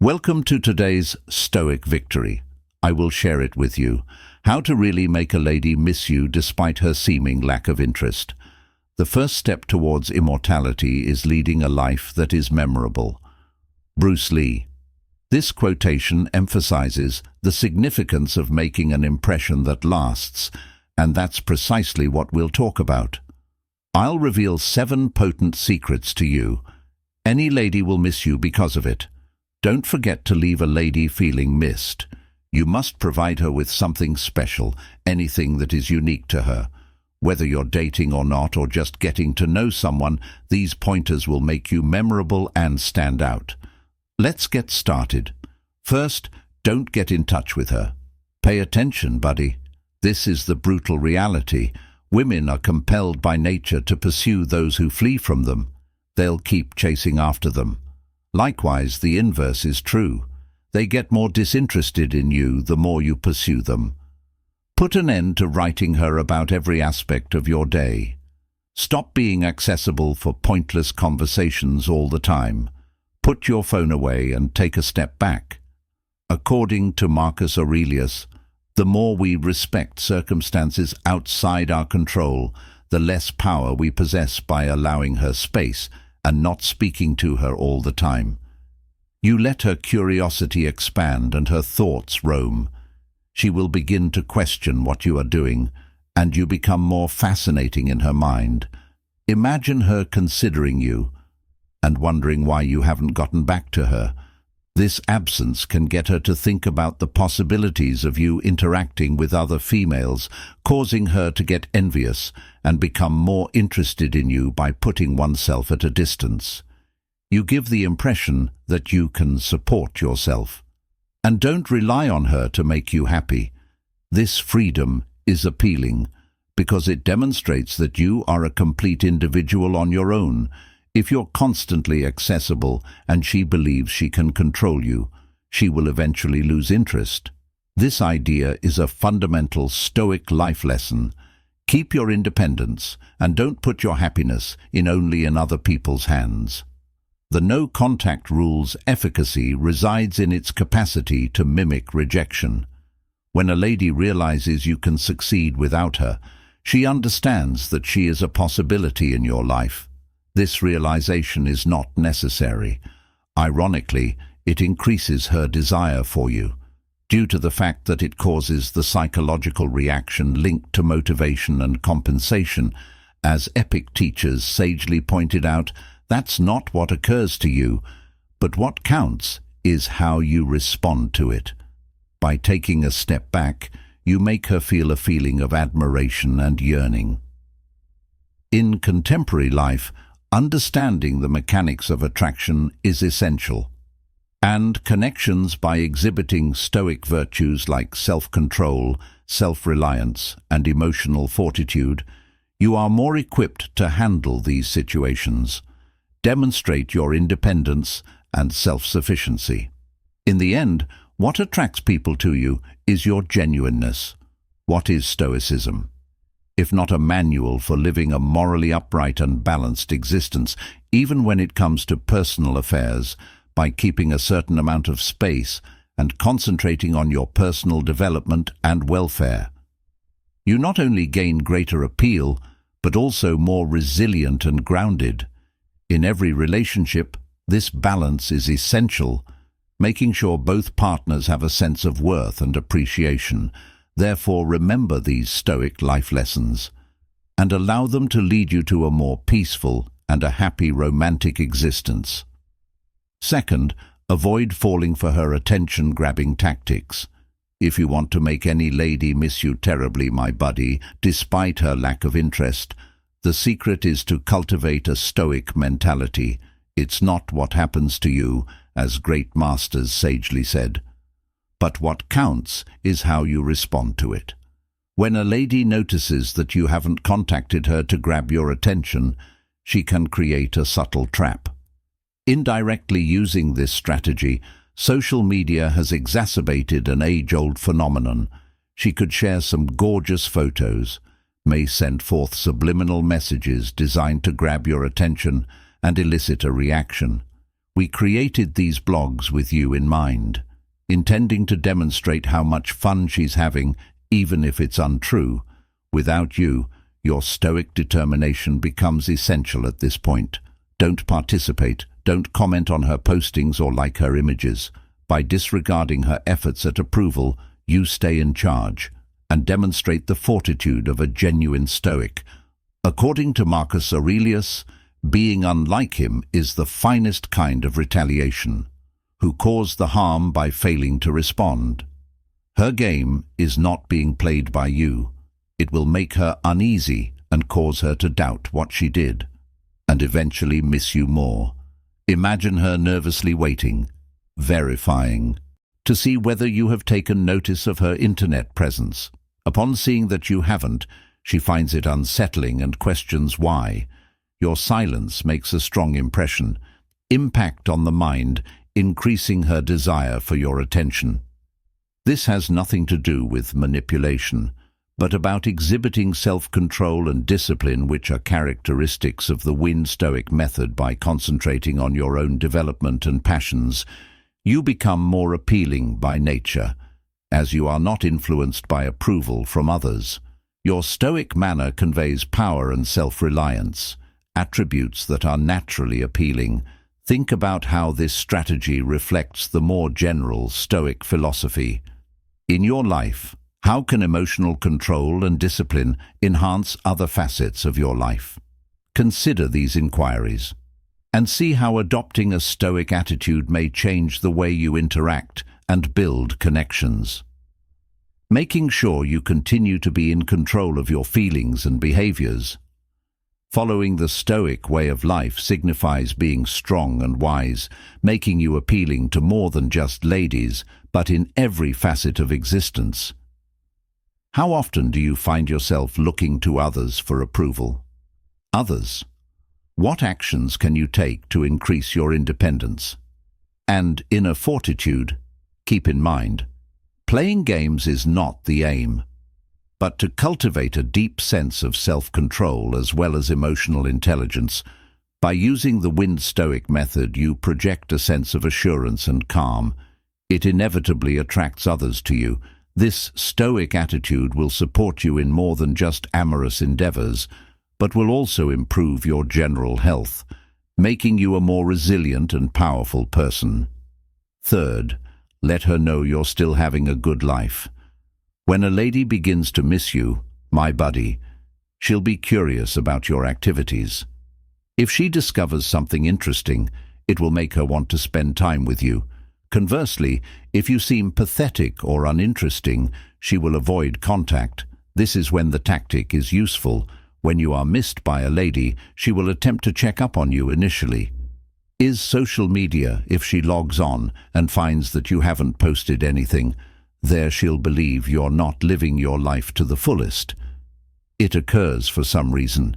Welcome to today's Stoic victory. I will share it with you. How to really make a lady miss you despite her seeming lack of interest. The first step towards immortality is leading a life that is memorable. Bruce Lee. This quotation emphasizes the significance of making an impression that lasts, and that's precisely what we'll talk about. I'll reveal 7 potent secrets to you. Any lady will miss you because of it. Don't forget to leave a lady feeling missed. You must provide her with something special, anything that is unique to her. Whether you're dating or not, or just getting to know someone, these pointers will make you memorable and stand out. Let's get started. First, don't get in touch with her. Pay attention, buddy. This is the brutal reality. Women are compelled by nature to pursue those who flee from them. They'll keep chasing after them. Likewise, the inverse is true. They get more disinterested in you the more you pursue them. Put an end to writing her about every aspect of your day. Stop being accessible for pointless conversations all the time. Put your phone away and take a step back. According to Marcus Aurelius, the more we respect circumstances outside our control, the less power we possess by allowing her space and not speaking to her all the time. You let her curiosity expand and her thoughts roam. She will begin to question what you are doing, and you become more fascinating in her mind. Imagine her considering you and wondering why you haven't gotten back to her. This absence can get her to think about the possibilities of you interacting with other females, causing her to get envious and become more interested in you by putting oneself at a distance. You give the impression that you can support yourself. And don't rely on her to make you happy. This freedom is appealing because it demonstrates that you are a complete individual on your own. If you're constantly accessible and she believes she can control you, she will eventually lose interest. This idea is a fundamental Stoic life lesson. Keep your independence and don't put your happiness only in other people's hands. The no-contact rule's efficacy resides in its capacity to mimic rejection. When a lady realizes you can succeed without her, she understands that she is a possibility in your life. This realization is not necessary. Ironically, it increases her desire for you, due to the fact that it causes the psychological reaction linked to motivation and compensation. As epic teachers sagely pointed out, that's not what occurs to you, but what counts is how you respond to it. By taking a step back, you make her feel a feeling of admiration and yearning. In contemporary life, understanding the mechanics of attraction is essential. And connections by exhibiting Stoic virtues like self-control, self-reliance, and emotional fortitude, you are more equipped to handle these situations. Demonstrate your independence and self-sufficiency. In the end, what attracts people to you is your genuineness. What is Stoicism? If not a manual for living a morally upright and balanced existence, even when it comes to personal affairs, by keeping a certain amount of space and concentrating on your personal development and welfare. You not only gain greater appeal, but also more resilient and grounded. In every relationship, this balance is essential, making sure both partners have a sense of worth and appreciation. Therefore, remember these Stoic life lessons and allow them to lead you to a more peaceful and a happy romantic existence. Second, avoid falling for her attention-grabbing tactics. If you want to make any lady miss you terribly, my buddy, despite her lack of interest, the secret is to cultivate a Stoic mentality. It's not what happens to you, as great masters sagely said, but what counts is how you respond to it. When a lady notices that you haven't contacted her to grab your attention, she can create a subtle trap. Indirectly using this strategy, social media has exacerbated an age-old phenomenon. She could share some gorgeous photos, may send forth subliminal messages designed to grab your attention and elicit a reaction. We created these blogs with you in mind, intending to demonstrate how much fun she's having, even if it's untrue. Without you, your stoic determination becomes essential at this point. Don't participate, don't comment on her postings or like her images. By disregarding her efforts at approval, you stay in charge and demonstrate the fortitude of a genuine Stoic. According to Marcus Aurelius, being unlike him is the finest kind of retaliation, who caused the harm by failing to respond. Her game is not being played by you. It will make her uneasy and cause her to doubt what she did, and eventually miss you more. Imagine her nervously waiting, verifying, to see whether you have taken notice of her internet presence. Upon seeing that you haven't, she finds it unsettling and questions why. Your silence makes a strong impact on the mind, increasing her desire for your attention. This has nothing to do with manipulation, but about exhibiting self-control and discipline, which are characteristics of the Win Stoic method. By concentrating on your own development and passions, you become more appealing by nature, as you are not influenced by approval from others. Your Stoic manner conveys power and self-reliance, attributes that are naturally appealing. Think about how this strategy reflects the more general Stoic philosophy. In your life, how can emotional control and discipline enhance other facets of your life? Consider these inquiries and see how adopting a Stoic attitude may change the way you interact and build connections. Making sure you continue to be in control of your feelings and behaviors. Following the Stoic way of life signifies being strong and wise, making you appealing to more than just ladies, but in every facet of existence. How often do you find yourself looking to others for approval? Others. What actions can you take to increase your independence and inner fortitude? Keep in mind, playing games is not the aim, but to cultivate a deep sense of self-control as well as emotional intelligence. By using the Win Stoic method, you project a sense of assurance and calm. It inevitably attracts others to you. This Stoic attitude will support you in more than just amorous endeavors, but will also improve your general health, making you a more resilient and powerful person. Third, let her know you're still having a good life. When a lady begins to miss you, my buddy, she'll be curious about your activities. If she discovers something interesting, it will make her want to spend time with you. Conversely, if you seem pathetic or uninteresting, she will avoid contact. This is when the tactic is useful. When you are missed by a lady, she will attempt to check up on you initially. Is social media, if she logs on and finds that you haven't posted anything, there she'll believe you're not living your life to the fullest. It occurs for some reason.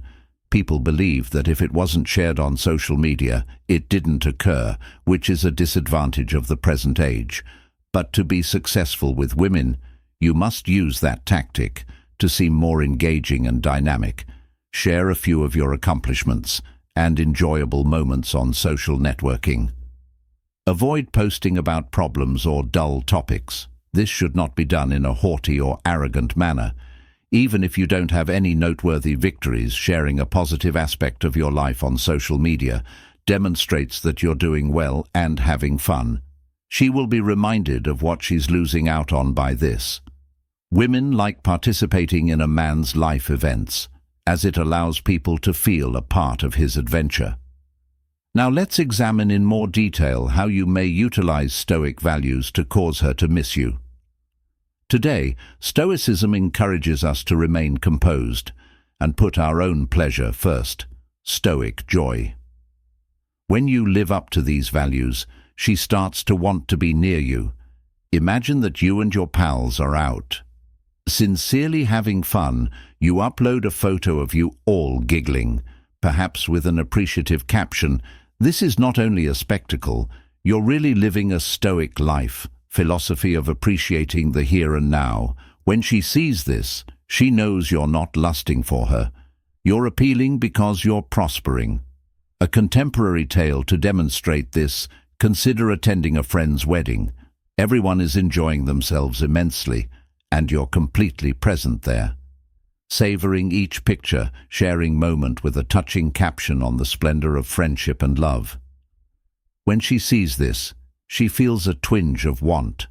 People believe that if it wasn't shared on social media, it didn't occur, which is a disadvantage of the present age. But to be successful with women, you must use that tactic to seem more engaging and dynamic. Share a few of your accomplishments and enjoyable moments on social networking. Avoid posting about problems or dull topics. This should not be done in a haughty or arrogant manner. Even if you don't have any noteworthy victories, sharing a positive aspect of your life on social media demonstrates that you're doing well and having fun. She will be reminded of what she's losing out on by this. Women like participating in a man's life events, as it allows people to feel a part of his adventure. Now let's examine in more detail how you may utilize Stoic values to cause her to miss you. Today, Stoicism encourages us to remain composed and put our own pleasure first. Stoic joy. When you live up to these values, she starts to want to be near you. Imagine that you and your pals are out, sincerely having fun. You upload a photo of you all giggling, perhaps with an appreciative caption. This is not only a spectacle, you're really living a Stoic life, philosophy of appreciating the here and now. When she sees this, she knows you're not lusting for her. You're appealing because you're prospering. A contemporary tale to demonstrate this: consider attending a friend's wedding. Everyone is enjoying themselves immensely, and you're completely present there, savoring each picture, sharing moment with a touching caption on the splendor of friendship and love. When she sees this, she feels a twinge of want,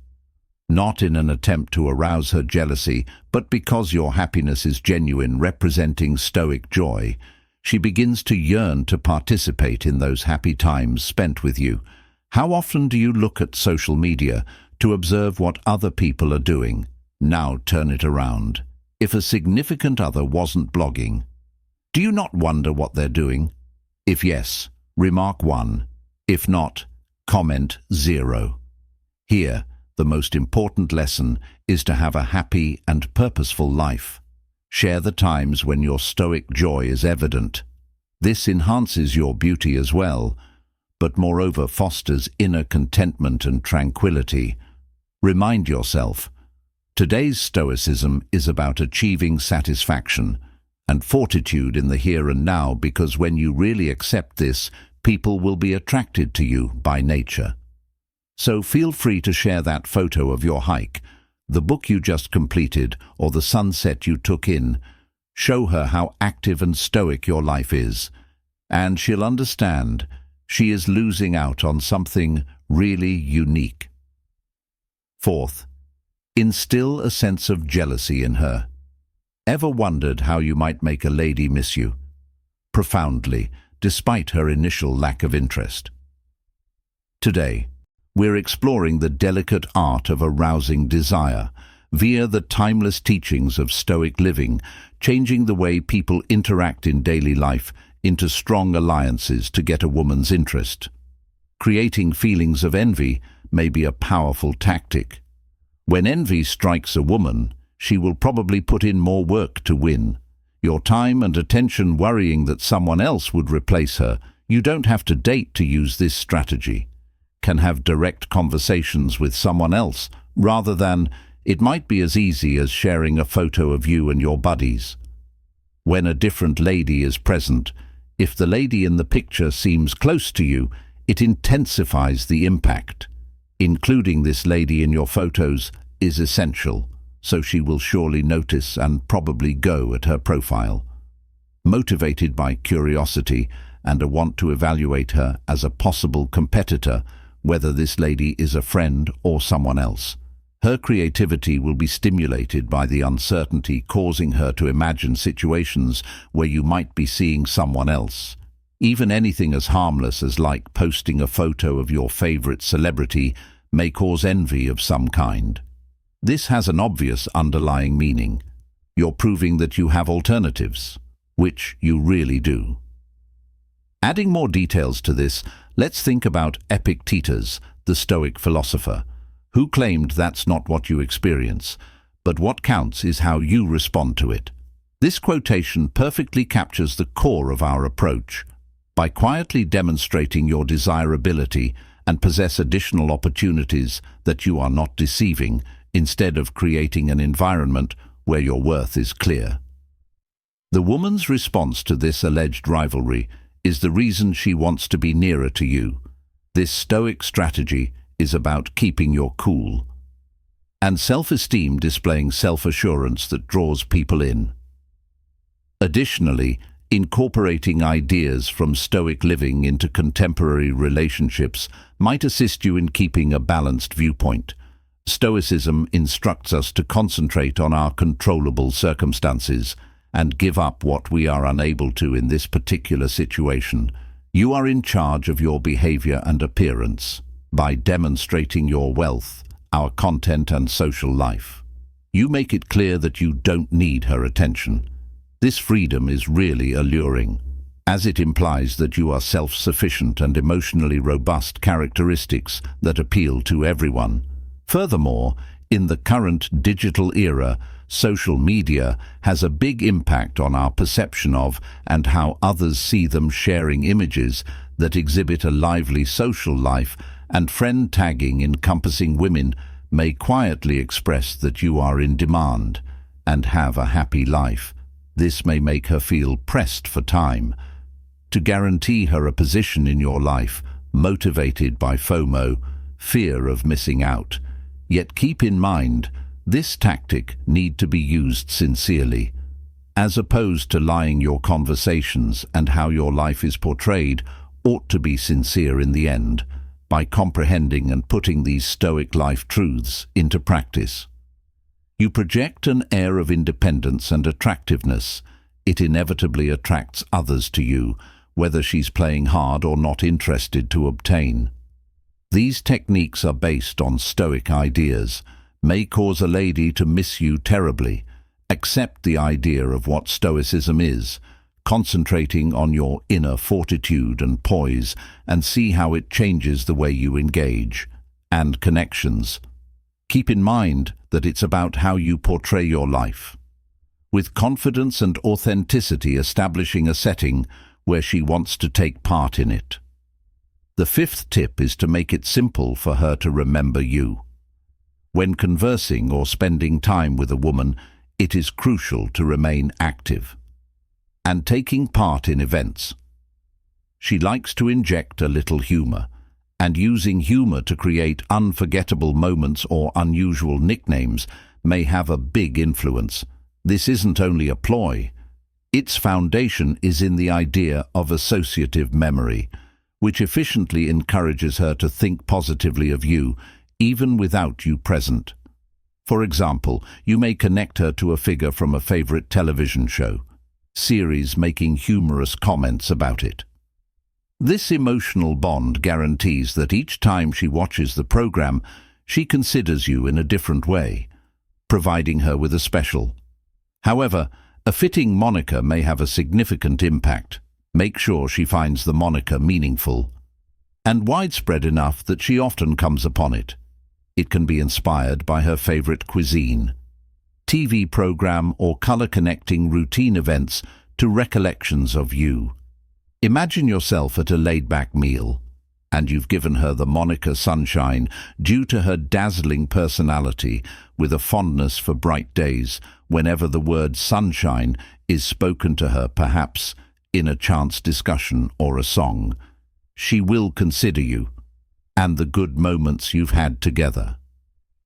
not in an attempt to arouse her jealousy, but because your happiness is genuine, representing Stoic joy. She begins to yearn to participate in those happy times spent with you. How often do you look at social media to observe what other people are doing? Now turn it around. If a significant other wasn't blogging, do you not wonder what they're doing? If yes, remark 1. If not, comment 0. Here, the most important lesson is to have a happy and purposeful life. Share the times when your Stoic joy is evident. This enhances your beauty as well, but moreover fosters inner contentment and tranquility. Remind yourself, today's Stoicism is about achieving satisfaction and fortitude in the here and now, because when you really accept this, people will be attracted to you by nature. So feel free to share that photo of your hike, the book you just completed, or the sunset you took in. Show her how active and stoic your life is, and she'll understand she is losing out on something really unique. Fourth, instill a sense of jealousy in her. Ever wondered how you might make a lady miss you? Profoundly, despite her initial lack of interest. Today, we're exploring the delicate art of arousing desire via the timeless teachings of Stoic living, changing the way people interact in daily life into strong alliances to get a woman's interest. Creating feelings of envy may be a powerful tactic. When envy strikes a woman, she will probably put in more work to win. Your time and attention worrying that someone else would replace her. You don't have to date to use this strategy. Can have direct conversations with someone else, rather than it might be as easy as sharing a photo of you and your buddies. When a different lady is present, if the lady in the picture seems close to you, it intensifies the impact. Including this lady in your photos is essential, so she will surely notice and probably go at her profile. Motivated by curiosity and a want to evaluate her as a possible competitor, whether this lady is a friend or someone else. Her creativity will be stimulated by the uncertainty, causing her to imagine situations where you might be seeing someone else. Even anything as harmless as like posting a photo of your favorite celebrity may cause envy of some kind. This has an obvious underlying meaning. You're proving that you have alternatives, which you really do. Adding more details to this, let's think about Epictetus, the Stoic philosopher, who claimed that's not what you experience, but what counts is how you respond to it. This quotation perfectly captures the core of our approach. By quietly demonstrating your desirability and possess additional opportunities that you are not deceiving, instead of creating an environment where your worth is clear. The woman's response to this alleged rivalry is the reason she wants to be nearer to you. This Stoic strategy is about keeping your cool, and self-esteem displaying self-assurance that draws people in. Additionally, incorporating ideas from Stoic living into contemporary relationships might assist you in keeping a balanced viewpoint. Stoicism instructs us to concentrate on our controllable circumstances and give up what we are unable to in this particular situation. You are in charge of your behavior and appearance by demonstrating your wealth, our content and social life. You make it clear that you don't need her attention. This freedom is really alluring, as it implies that you are self-sufficient and emotionally robust, characteristics that appeal to everyone. Furthermore, in the current digital era, social media has a big impact on our perception of and how others see them. Sharing images that exhibit a lively social life and friend tagging encompassing women may quietly express that you are in demand and have a happy life. This may make her feel pressed for time, to guarantee her a position in your life, motivated by FOMO, fear of missing out. Yet keep in mind, this tactic need to be used sincerely. As opposed to lying, your conversations and how your life is portrayed ought to be sincere in the end, by comprehending and putting these Stoic life truths into practice. You project an air of independence and attractiveness. It inevitably attracts others to you, whether she's playing hard or not interested to obtain. These techniques are based on Stoic ideas, may cause a lady to miss you terribly. Accept the idea of what Stoicism is, concentrating on your inner fortitude and poise, and see how it changes the way you engage and connections. Keep in mind that it's about how you portray your life, with confidence and authenticity, establishing a setting where she wants to take part in it. The fifth tip is to make it simple for her to remember you. When conversing or spending time with a woman, it is crucial to remain active and taking part in events. She likes to inject a little humor, and using humor to create unforgettable moments or unusual nicknames may have a big influence. This isn't only a ploy. Its foundation is in the idea of associative memory, which efficiently encourages her to think positively of you, even without you present. For example, you may connect her to a figure from a favorite television show, series, making humorous comments about it. This emotional bond guarantees that each time she watches the program, she considers you in a different way, providing her with a special. However, a fitting moniker may have a significant impact. Make sure she finds the moniker meaningful and widespread enough that she often comes upon it. It can be inspired by her favorite cuisine, TV program, or color-connecting routine events to recollections of you. Imagine yourself at a laid-back meal, and you've given her the moniker Sunshine due to her dazzling personality, with a fondness for bright days. Whenever the word sunshine is spoken to her, perhaps in a chance discussion or a song, she will consider you and the good moments you've had together.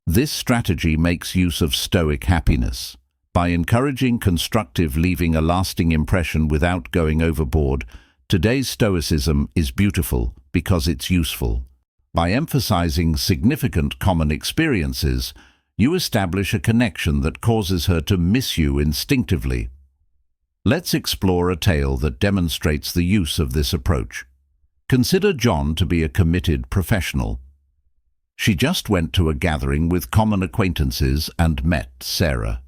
This strategy makes use of Stoic happiness. By encouraging constructive, leaving a lasting impression without going overboard. Today's Stoicism is beautiful because it's useful. By emphasizing significant common experiences, you establish a connection that causes her to miss you instinctively. Let's explore a tale that demonstrates the use of this approach. Consider John to be a committed professional. She just went to a gathering with common acquaintances and met Sarah.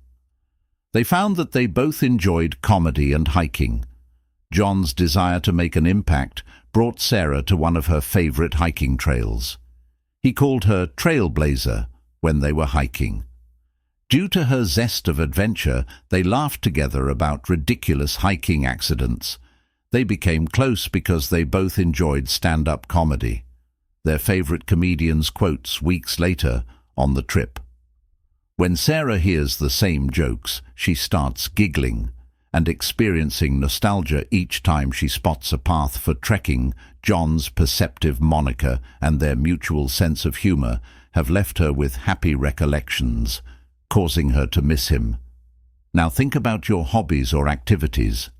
They found that they both enjoyed comedy and hiking. John's desire to make an impact brought Sarah to one of her favorite hiking trails. He called her Trailblazer when they were hiking. Due to her zest of adventure, they laughed together about ridiculous hiking accidents. They became close because they both enjoyed stand-up comedy, their favorite comedian's quotes weeks later on the trip. When Sarah hears the same jokes, she starts giggling and experiencing nostalgia each time she spots a path for trekking. John's perceptive moniker and their mutual sense of humor have left her with happy recollections, causing her to miss him. Now think about your hobbies or activities.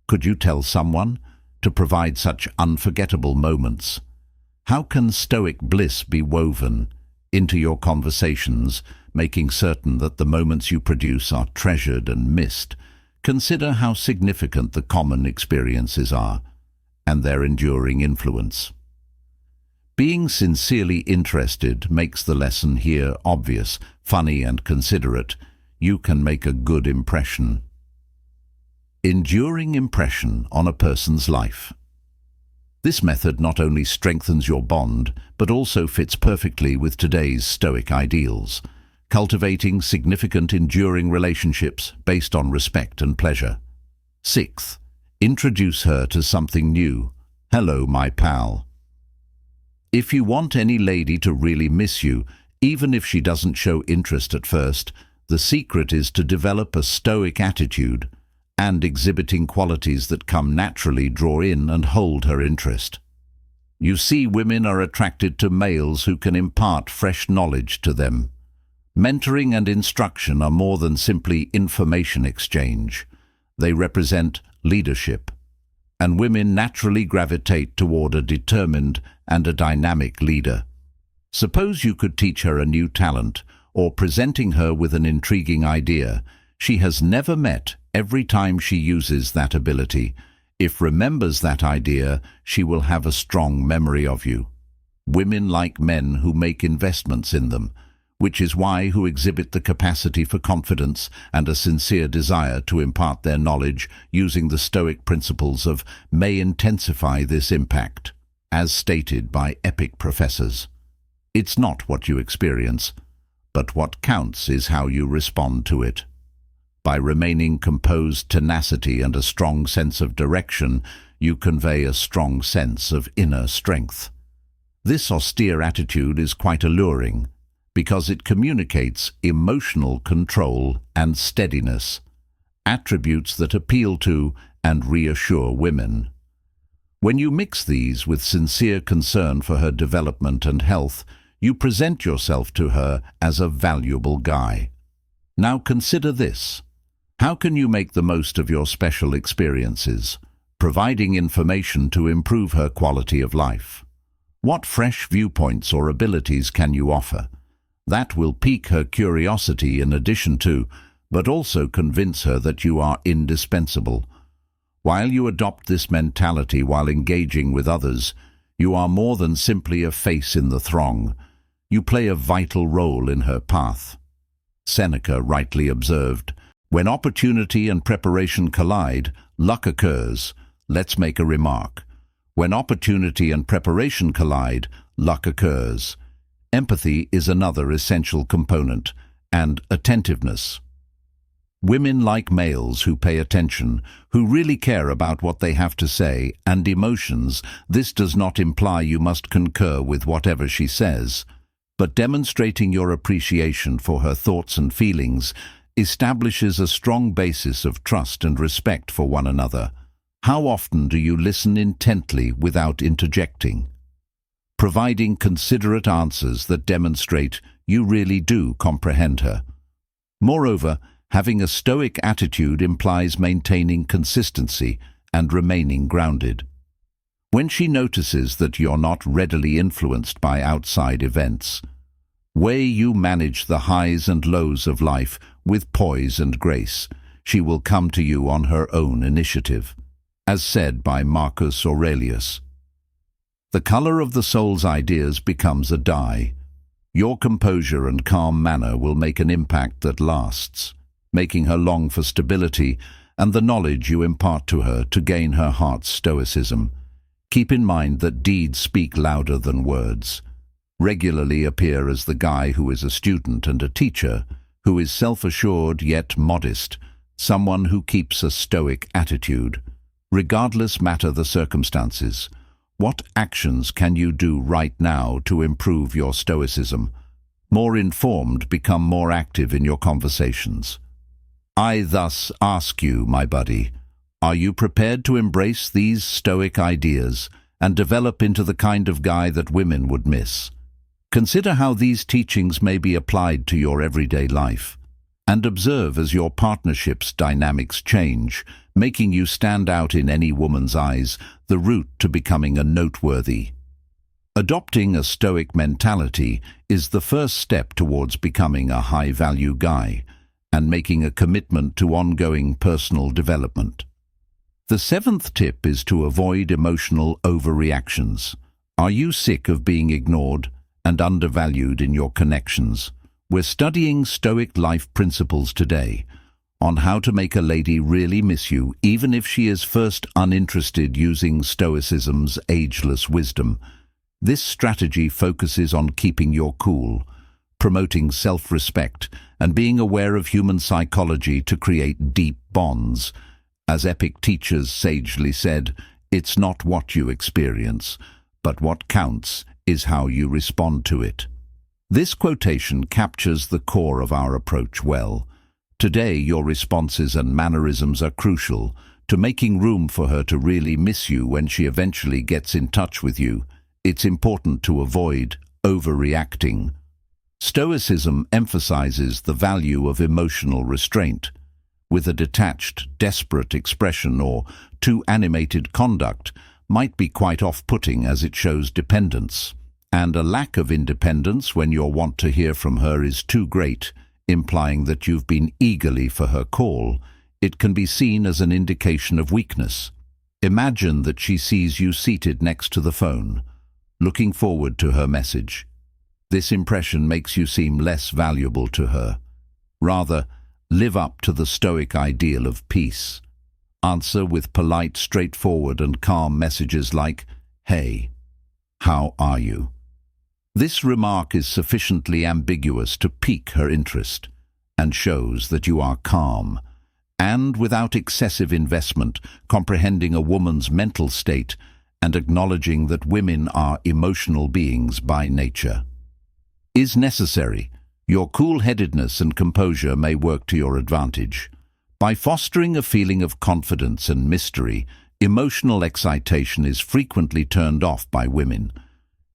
Could you tell someone to provide such unforgettable moments? How can Stoic bliss be woven into your conversations, making certain that the moments you produce are treasured and missed? Consider how significant the common experiences are and their enduring influence. Being sincerely interested makes the lesson here obvious, funny and considerate. You can make a good impression. Enduring impression on a person's life. This method not only strengthens your bond, but also fits perfectly with today's Stoic ideals, cultivating significant enduring relationships based on respect and pleasure. Sixth, introduce her to something new. Hello, my pal. If you want any lady to really miss you, even if she doesn't show interest at first, the secret is to develop a Stoic attitude and exhibiting qualities that come naturally draw in and hold her interest. You see, women are attracted to males who can impart fresh knowledge to them. Mentoring and instruction are more than simply information exchange. They represent leadership, and women naturally gravitate toward a determined and a dynamic leader. Suppose you could teach her a new talent, or presenting her with an intriguing idea she has never met. Every time she uses that ability, if remembers that idea, she will have a strong memory of you. Women like men who make investments in them, which is why who exhibit the capacity for confidence and a sincere desire to impart their knowledge using the Stoic principles of may intensify this impact, as stated by epic professors. It's not what you experience, but what counts is how you respond to it. By remaining composed, tenacity and a strong sense of direction, you convey a strong sense of inner strength. This austere attitude is quite alluring because it communicates emotional control and steadiness, attributes that appeal to and reassure women. When you mix these with sincere concern for her development and health, you present yourself to her as a valuable guy. Now consider this. How can you make the most of your special experiences, providing information to improve her quality of life? What fresh viewpoints or abilities can you offer? That will pique her curiosity in addition to, but also convince her that you are indispensable. While you adopt this mentality while engaging with others, you are more than simply a face in the throng. You play a vital role in her path. Seneca rightly observed, "When opportunity and preparation collide, luck occurs." Let's make a remark. When opportunity and preparation collide, luck occurs. Empathy is another essential component, and attentiveness. Women like males who pay attention, who really care about what they have to say, and emotions. This does not imply you must concur with whatever she says, but demonstrating your appreciation for her thoughts and feelings establishes a strong basis of trust and respect for one another. How often do you listen intently without interjecting, providing considerate answers that demonstrate you really do comprehend her? Moreover, having a Stoic attitude implies maintaining consistency and remaining grounded. When she notices that you're not readily influenced by outside events, way you manage the highs and lows of life with poise and grace, she will come to you on her own initiative. As said by Marcus Aurelius, "The color of the soul's ideas becomes a dye. Your composure and calm manner will make an impact that lasts, making her long for stability and the knowledge you impart to her to gain her heart's stoicism. Keep in mind that deeds speak louder than words. Regularly appear as the guy who is a student and a teacher, who is self-assured yet modest, someone who keeps a Stoic attitude. Regardless matter the circumstances, what actions can you do right now to improve your stoicism? More informed, become more active in your conversations. I thus ask you, my buddy, are you prepared to embrace these Stoic ideas and develop into the kind of guy that women would miss? Consider how these teachings may be applied to your everyday life, and observe as your partnership's dynamics change, making you stand out in any woman's eyes, the route to becoming a noteworthy. Adopting a Stoic mentality is the first step towards becoming a high-value guy and making a commitment to ongoing personal development. The seventh tip is to avoid emotional overreactions. Are you sick of being ignored and undervalued in your connections? We're studying Stoic life principles today on how to make a lady really miss you, even if she is first uninterested, using Stoicism's ageless wisdom. This strategy focuses on keeping your cool, promoting self-respect, and being aware of human psychology to create deep bonds. As epic teachers sagely said, it's not what you experience, but what counts is how you respond to it. This quotation captures the core of our approach well. Today, your responses and mannerisms are crucial to making room for her to really miss you when she eventually gets in touch with you. It's important to avoid overreacting. Stoicism emphasizes the value of emotional restraint. With a detached, desperate expression or too animated conduct might be quite off-putting as it shows dependence. And a lack of independence when your want to hear from her is too great, implying that you've been eagerly for her call. It can be seen as an indication of weakness. Imagine that she sees you seated next to the phone, looking forward to her message. This impression makes you seem less valuable to her. Rather, live up to the Stoic ideal of peace. Answer with polite, straightforward and calm messages like, "Hey, how are you?" This remark is sufficiently ambiguous to pique her interest and shows that you are calm and, without excessive investment, comprehending a woman's mental state and acknowledging that women are emotional beings by nature. Is necessary. Your cool-headedness and composure may work to your advantage. By fostering a feeling of confidence and mystery, emotional excitation is frequently turned off by women,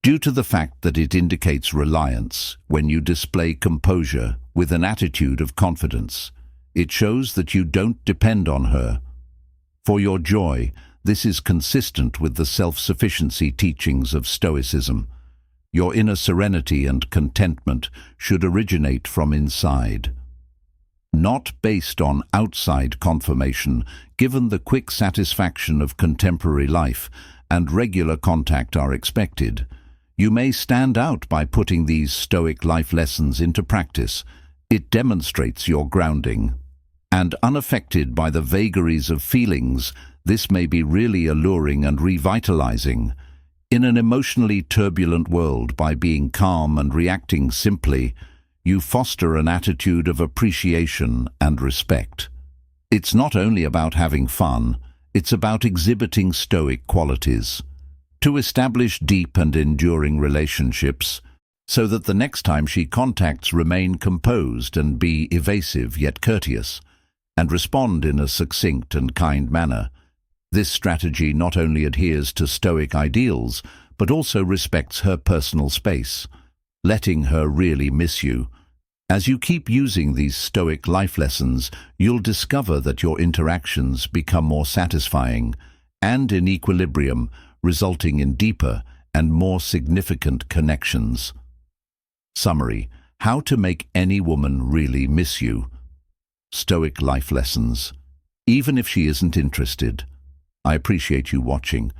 due to the fact that it indicates reliance. When you display composure with an attitude of confidence, it shows that you don't depend on her for your joy. This is consistent with the self-sufficiency teachings of Stoicism. Your inner serenity and contentment should originate from inside, not based on outside confirmation. Given the quick satisfaction of contemporary life and regular contact are expected, you may stand out by putting these Stoic life lessons into practice. It demonstrates your grounding. And unaffected by the vagaries of feelings, this may be really alluring and revitalizing. In an emotionally turbulent world, by being calm and reacting simply, you foster an attitude of appreciation and respect. It's not only about having fun, it's about exhibiting Stoic qualities. To establish deep and enduring relationships, so that the next time she contacts, remain composed and be evasive yet courteous, and respond in a succinct and kind manner. This strategy not only adheres to Stoic ideals, but also respects her personal space, letting her really miss you. As you keep using these Stoic life lessons, you'll discover that your interactions become more satisfying and in equilibrium, resulting in deeper and more significant connections. Summary: how to make any woman really miss you. Stoic life lessons. Even if she isn't interested. I appreciate you watching.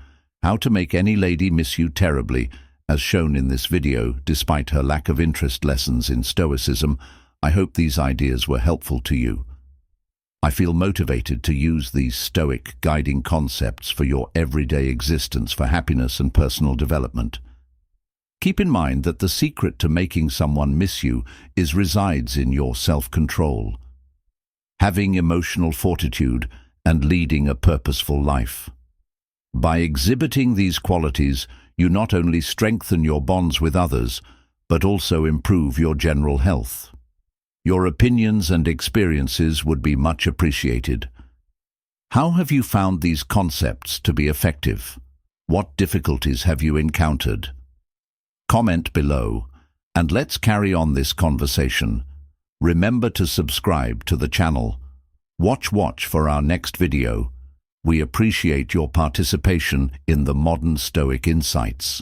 How to make any lady miss you terribly, as shown in this video, despite her lack of interest. Lessons in Stoicism. I hope these ideas were helpful to you. I feel motivated to use these Stoic guiding concepts for your everyday existence for happiness and personal development. Keep in mind that the secret to making someone miss you resides in your self-control, having emotional fortitude, and leading a purposeful life. By exhibiting these qualities, you not only strengthen your bonds with others, but also improve your general health. Your opinions and experiences would be much appreciated. How have you found these concepts to be effective? What difficulties have you encountered? Comment below, and let's carry on this conversation. Remember to subscribe to the channel. Watch for our next video. We appreciate your participation in the modern Stoic insights.